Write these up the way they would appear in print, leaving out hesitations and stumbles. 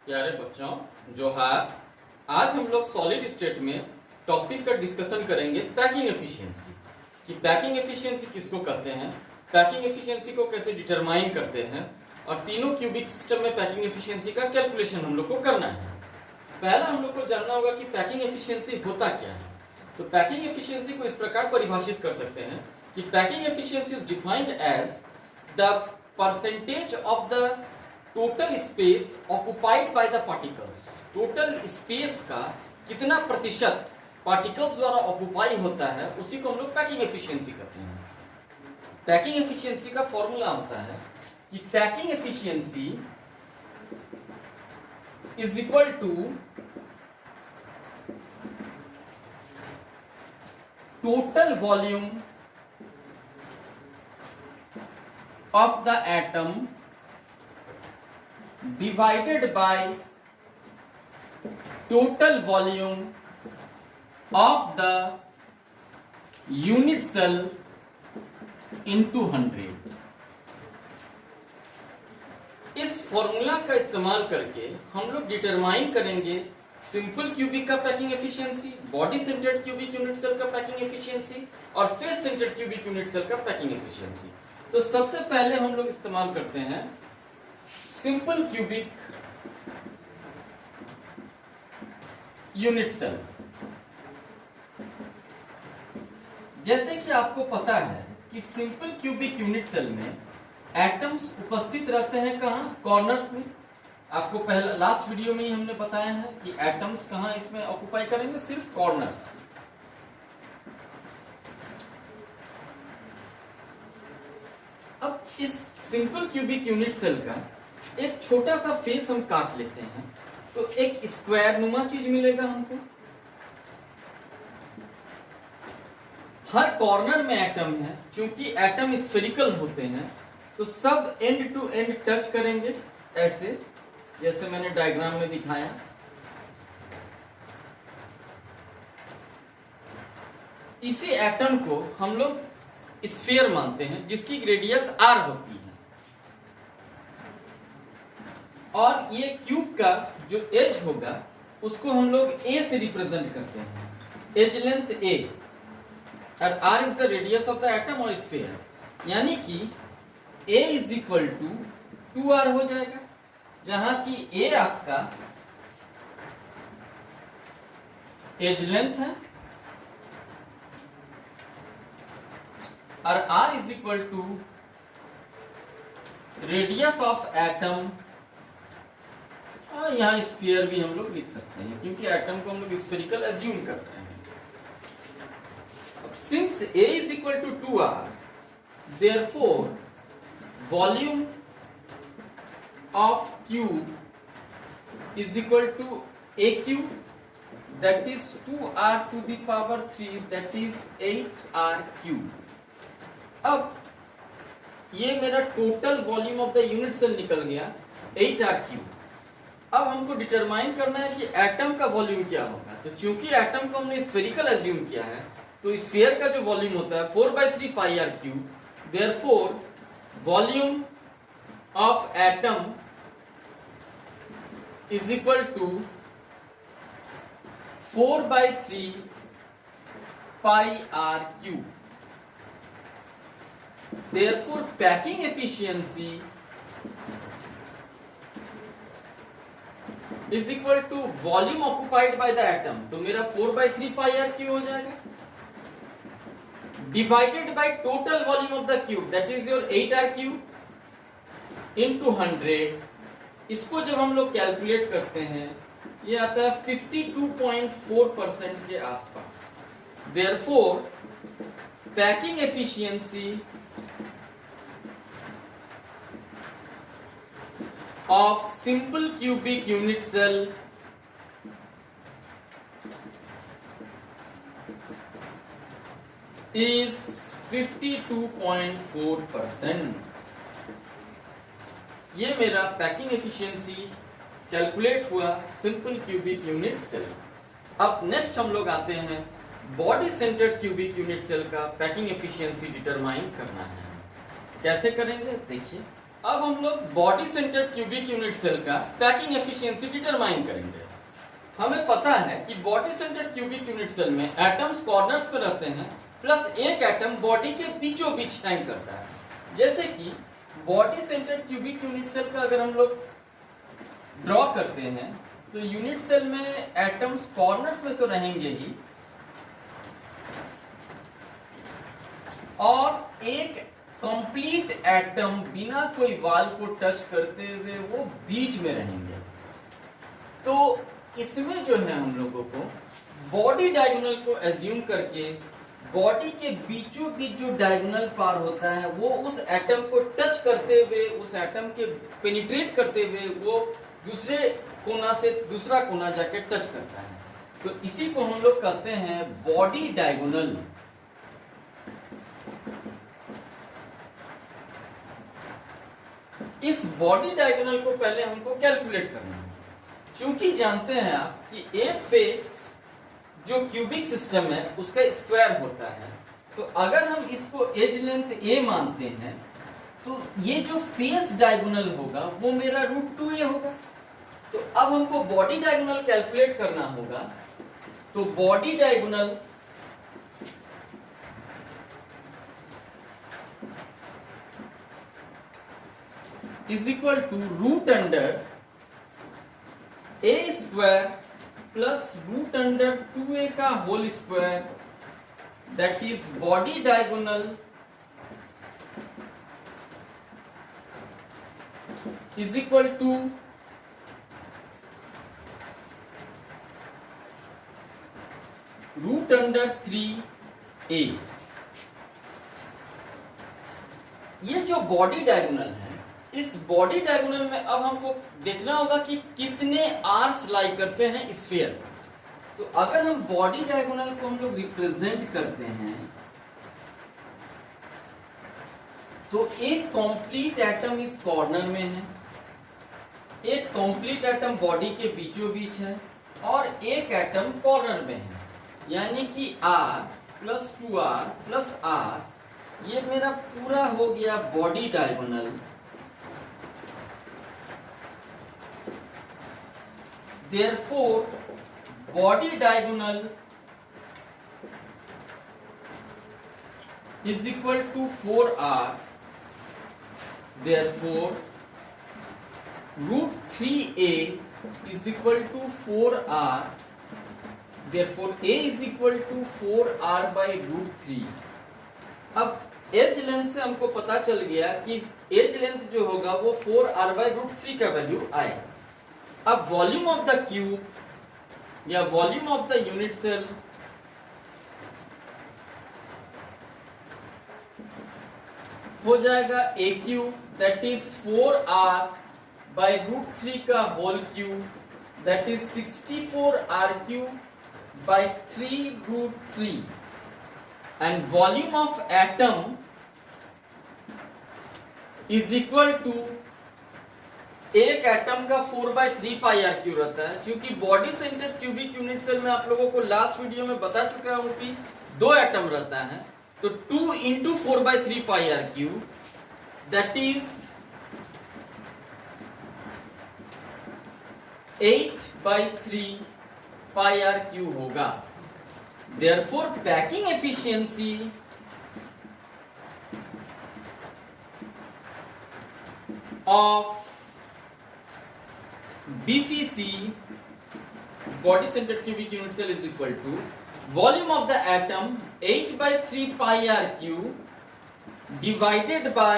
प्यारे बच्चों जोहार। आज हम लोग सॉलिड स्टेट में टॉपिक का डिस्कशन करेंगे पैकिंग एफिशिएंसी कि पैकिंग एफिशिएंसी किसको कहते हैं, पैकिंग एफिशिएंसी को कैसे डिटरमाइन करते हैं और तीनों क्यूबिक सिस्टम में पैकिंग एफिशिएंसी का कैलकुलेशन हम लोग को करना है। पहला हम लोग को जानना होगा कि पैकिंग एफिशिएंसी होता क्या है। तो पैकिंग एफिशिएंसी को इस प्रकार परिभाषित कर सकते हैं कि packing efficiency is defined as the percentage of the total space occupied by the particles. Total space का कितना प्रतिशत पार्टिकल्स द्वारा ऑक्युपाई होता है उसी को हम लोग पैकिंग एफिशिएंसी कहते हैं। पैकिंग एफिशिएंसी का फॉर्मूला होता है कि packing efficiency is equal to total volume of the atom divided by total volume of the unit cell into 100। इस फॉर्मूला का इस्तेमाल करके हम लोग डिटरमाइन करेंगे सिंपल क्यूबिक का packing efficiency, body centred cubic unit cell का पैकिंग एफिशिएंसी और face centred cubic unit cell का पैकिंग एफिशिएंसी। तो सबसे पहले हम लोग इस्तेमाल करते हैं सिंपल क्यूबिक यूनिट सेल। जैसे कि आपको पता है कि सिंपल क्यूबिक यूनिट सेल में एटम्स उपस्थित रहते हैं कहां, कॉर्नर्स में। आपको पहला लास्ट वीडियो में ही हमने बताया है कि एटम्स कहां इसमें ऑक्युपाई करेंगे, सिर्फ कॉर्नर्स। अब इस सिंपल क्यूबिक यूनिट सेल का एक छोटा सा फेस हम काट लेते हैं तो एक स्क्वायर नुमा चीज मिलेगा हमको। हर कॉर्नर में एटम है, क्योंकि एटम स्फेरिकल होते हैं तो सब एंड टू एंड टच करेंगे, ऐसे जैसे मैंने डायग्राम में दिखाया। इसी एटम को हम लोग स्फीयर मानते हैं जिसकी रेडियस r होती है और ये क्यूब का जो एज होगा उसको हम लोग a से रिप्रेजेंट करते हैं, एज लेंथ a और r is the radius of the atom और स्फीयर, यानी कि a is equal to 2r हो जाएगा, जहां कि a आपका एज लेंथ है और r is equal to radius of atom. यहाँ स्फीयर भी हम लोग लिख सकते हैं क्योंकि एटम को हम लोग स्फेरिकल एज्यूम कर रहे हैं। अब since a is equal to 2r, therefore volume of cube is equal to a cube, that is 2r to the power 3, that is 8r cube. अब ये मेरा total volume of the unit cell निकल गया 8r cube. अब हमको determine करना है कि एटम का वॉल्यूम क्या होगा। तो चूंकि एटम को हमने स्फेरिकल एज्यूम किया है तो स्फीयर का जो वॉल्यूम होता है 4/3 pi r cube, therefore volume of atom is equal to 4/3 pi r cube. Therefore, packing efficiency is equal to volume occupied by the atom। तो मेरा 4/3 pi r क्यूब हो जाएगा, divided by total volume of the cube, that is your 8r cube into 100। इसको जब हम लोग calculate करते हैं ये आता है 52.4% के आसपास। Therefore, packing efficiency of simple cubic unit cell is 52.4%। ये मेरा पैकिंग एफिशिएंसी कैलकुलेट हुआ सिंपल क्यूबिक यूनिट सेल। अब नेक्स्ट हम लोग आते हैं body centred cubic unit cell का पैकिंग एफिशिएंसी डिटरमाइन करना है। कैसे करेंगे देखिए। अब हम लोग body centred cubic unit cell का पैकिंग एफिशिएंसी डिटरमाइन करेंगे। हमें पता है कि body centred cubic unit cell में एटम्स कॉर्नर्स पे रहते हैं, प्लस एक एटम बॉडी के बीचों बीच हैंग करता है। जैसे कि body centred cubic unit cell का अगर हम लोग ड्रॉ करते हैं तो यूनिट सेल में एटम्स कॉर्नर्स में तो रहेंगे ही, और एक कंप्लीट एटम बिना कोई वाल को टच करते हुए वो बीच में रहेंगे। तो इसमें जो है हम लोगों को बॉडी डायगोनल को एज्यूम करके बॉडी के बीचों बीच जो डायगोनल पार होता है वो उस एटम को टच करते हुए, उस एटम के पेनिट्रेट करते हुए वो दूसरे कोना से दूसरा कोना जाके टच करता है। तो इसी को हम लोग कहते हैं बॉडी डायगोनल। इस बॉडी डायगोनल को पहले हमको कैलकुलेट करना है। चूंकि जानते हैं आप कि एक फेस जो क्यूबिक सिस्टम है उसका स्क्वायर होता है, तो अगर हम इसको एज लेंथ a मानते हैं तो ये जो फेस डायगोनल होगा वो मेरा √2a होगा। तो अब हमको बॉडी डायगोनल कैलकुलेट करना होगा। तो body diagonal is equal to √a² plus √2a का whole square, that is body diagonal is equal to √3a। ये जो बॉडी डायगोनल है, इस बॉडी डायगोनल में अब हमको देखना होगा कि कितने आर्स लाई करते हैं स्फीयर का। तो अगर हम बॉडी डायगोनल को हम लोग रिप्रेजेंट करते हैं तो एक कंप्लीट एटम इस कॉर्नर में है, एक कंप्लीट एटम बॉडी के बीचों बीच है, और एक एटम कॉर्नर में है, यानी कि R plus 2R plus R, ये मेरा पूरा हो गया body diagonal. Therefore, body diagonal is equal to 4R. Therefore, √3a is equal to 4R. Therefore, a is equal to 4R by √3. अब एज लेंथ से हमको पता चल गया कि एज लेंथ जो होगा वो 4R by √3 का वैल्यू आएगा। अब वॉल्यूम ऑफ द क्यूब या volume of the unit cell हो जाएगा a cube, that is 4R by √3 का whole cube, that is 64R cube by 3√3, and volume of atom is equal to, एक एटम का 4/3 पाई आर क्यू रहता है। क्योंकि body centre cubic unit cell में आप लोगों को लास्ट वीडियो में बता चुका हूं कि 2 एटम रहता है, तो 2 into 4/3 pi R Q, that is 8/3 pi R Q होगा। Therefore packing efficiency of BCC, body centered cubic unit cell, is equal to volume of the atom 8/3 pi r cube divided by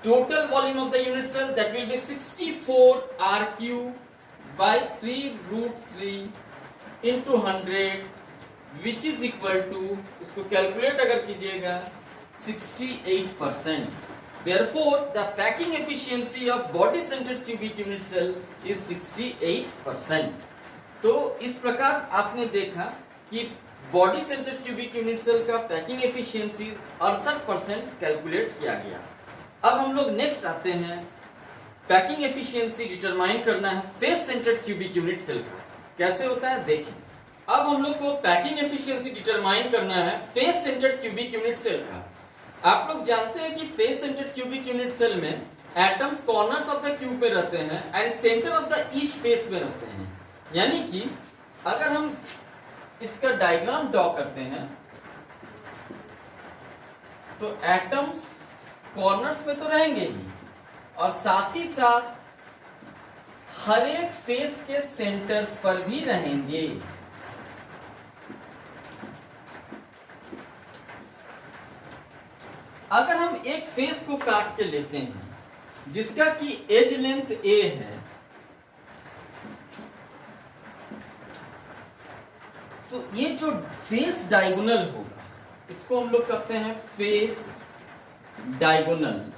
total volume of the unit cell, that will be 64 r cube by 3√3 into 100, which is equal to, इसको calculate अगर कीजिएगा 68%. Therefore, the packing efficiency of body centered cubic unit cell is 68%. तो इस प्रकार आपने देखा कि body centred cubic unit cell का पैकिंग एफिशिएंसी 68% कैलकुलेट किया गया। अब हम लोग नेक्स्ट आते हैं, पैकिंग एफिशिएंसी डिटरमाइन करना है face centred cubic unit cell का। कैसे होता है देखें। अब हम लोग को पैकिंग एफिशिएंसी डिटरमाइन करना है face centred cubic unit cell का। आप लोग जानते हैं कि face centred cubic unit cell में atoms corners of the cube में रहते हैं and centre of the each face में रहते हैं। यानी कि अगर हम इसका डायग्राम ड्रॉ करते हैं तो एटम्स कॉर्नर्स में तो रहेंगे ही और साथ ही साथ हर एक फेस के सेंटर्स पर भी रहेंगे। अगर हम एक फेस को काट के लेते हैं जिसका कि एज लेंथ a है, तो ये जो फेस डायगोनल होगा इसको हम लोग कहते हैं फेस डायगोनल।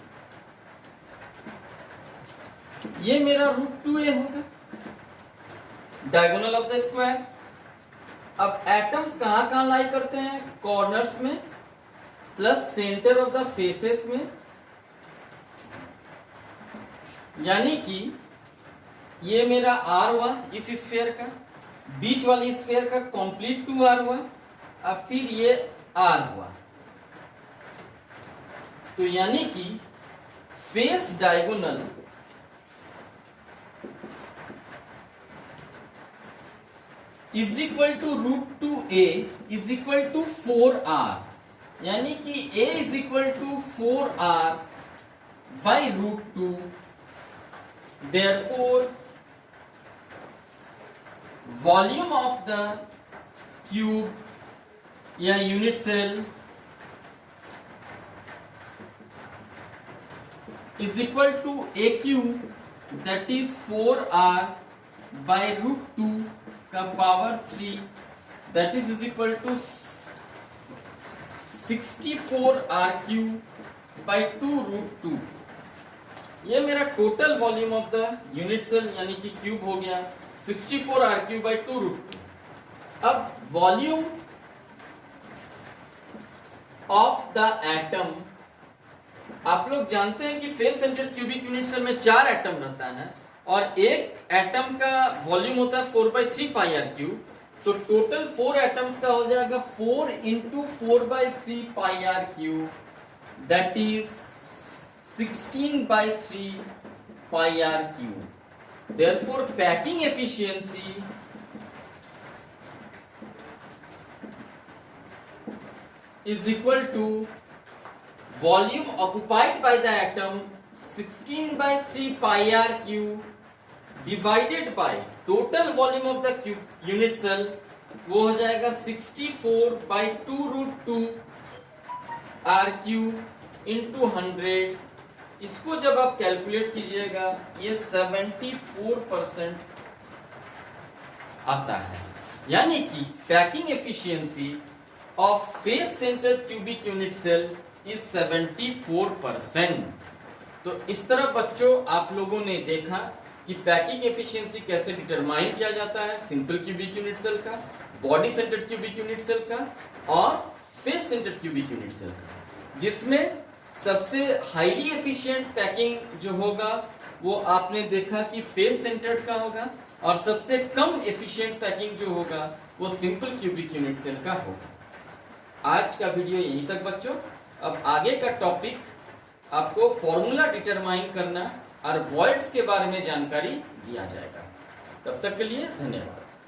ये मेरा √2a होगा, डायगोनल ऑफ द स्क्वायर। अब एटम्स कहां कहां लाई करते हैं? कॉर्नर्स में plus centre of the faces में। यानी कि ये मेरा R हुआ इस स्फीयर का, बीच वाली स्फीयर का कंप्लीट 2R हुआ, अब फिर ये R हुआ। तो यानी कि face diagonal is equal to √2a is equal to 4R। यानी कि a is equal to 4R by √2। Therefore, volume of the cube या unit cell is equal to AQ, that is 4R by √2 का power 3, that is equal to 64R³ by 2√2। ये मेरा total volume of the unit cell यानी कि cube हो गया 64R³ by 2√2। अब volume of the atom, आप लोग जानते हैं कि face centred cubic unit cell में 4 एटम रहता है और एक एटम का वॉल्यूम होता है 4/3πr³। तो टोटल 4 एटम्स का हो जाएगा 4 × 4/3πr³, that is 16/3πr³। Therefore, packing efficiency is equal to volume occupied by the atom 16/3πr³ divided by total volume of the unit cell, वो हो जाएगा 64/2√2r³ into 100। इसको जब आप कैलकुलेट कीजिएगा ये 74% आता है। यानी कि packing efficiency of face centre cubic unit cell is 74%। तो इस तरह बच्चों आप लोगों ने देखा कि पैकिंग एफिशिएंसी कैसे डिटरमाइन किया जाता है सिंपल क्यूबिक यूनिट सेल का, body centred cubic unit cell का और face centred cubic unit cell का, जिसमें सबसे हाईली एफिशिएंट पैकिंग जो होगा वो आपने देखा कि फेस सेंटर्ड का होगा और सबसे कम एफिशिएंट पैकिंग जो होगा वो सिंपल क्यूबिक यूनिट सेल का होगा। आज का वीडियो यहीं तक बच्चों। अब आगे का टॉपिक आपको फॉर्मूला डिटरमाइन करना और वॉइड्स के बारे में जानकारी दिया जाएगा। तब तक के लिए धन्यवाद।